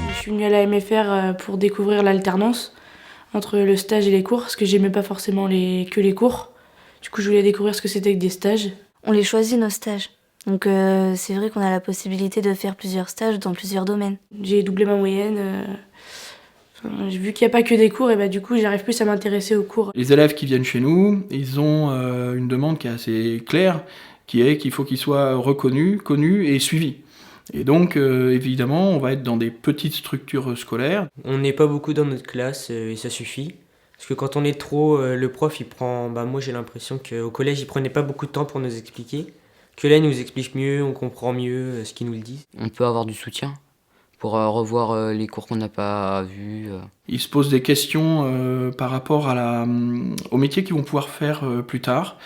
Je suis venue à la MFR pour découvrir l'alternance entre le stage et les cours, parce que j'aimais pas forcément que les cours. Du coup, je voulais découvrir ce que c'était que des stages. On les choisit, nos stages. Donc c'est vrai qu'on a la possibilité de faire plusieurs stages dans plusieurs domaines. J'ai doublé ma moyenne. Vu qu'il n'y a pas que des cours, et bah, du coup, j'arrive plus à m'intéresser aux cours. Les élèves qui viennent chez nous, ils ont une demande qui est assez claire, qui est qu'il faut qu'ils soient reconnus, connus et suivis. Et donc, évidemment, on va être dans des petites structures scolaires. On n'est pas beaucoup dans notre classe et ça suffit. Parce que quand on est trop, le prof, il prend... moi, j'ai l'impression qu'au collège, il prenait pas beaucoup de temps pour nous expliquer. Que là, il nous explique mieux, on comprend mieux ce qu'ils nous le disent. On peut avoir du soutien pour revoir les cours qu'on n'a pas vus. Ils se posent des questions par rapport au métier qu'ils vont pouvoir faire plus tard.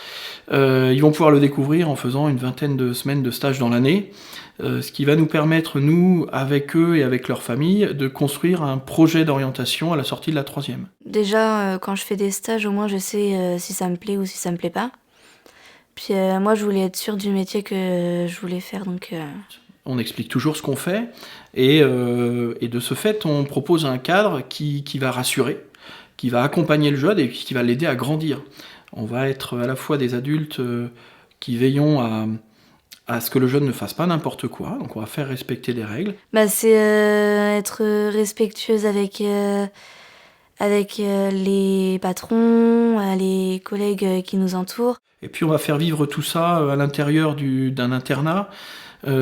Ils vont pouvoir le découvrir en faisant une vingtaine de semaines de stage dans l'année, ce qui va nous permettre, nous, avec eux et avec leur famille, de construire un projet d'orientation à la sortie de la troisième. Déjà, quand je fais des stages, au moins je sais si ça me plaît ou si ça me plaît pas. Puis moi, je voulais être sûre du métier que je voulais faire, donc... On explique toujours ce qu'on fait, et de ce fait, on propose un cadre qui va rassurer, qui va accompagner le jeune et qui va l'aider à grandir. On va être à la fois des adultes qui veillons à ce que le jeune ne fasse pas n'importe quoi, donc on va faire respecter les règles. C'est être respectueuse avec les patrons, les collègues qui nous entourent. Et puis on va faire vivre tout ça à l'intérieur d'un internat, qui est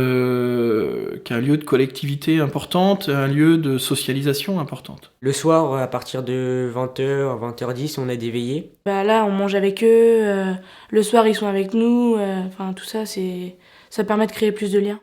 un lieu de collectivité importante, un lieu de socialisation importante. Le soir, à partir de 20h, 20h10, on a des veillées. Là, on mange avec eux. Le soir, ils sont avec nous. Tout ça, ça permet de créer plus de liens.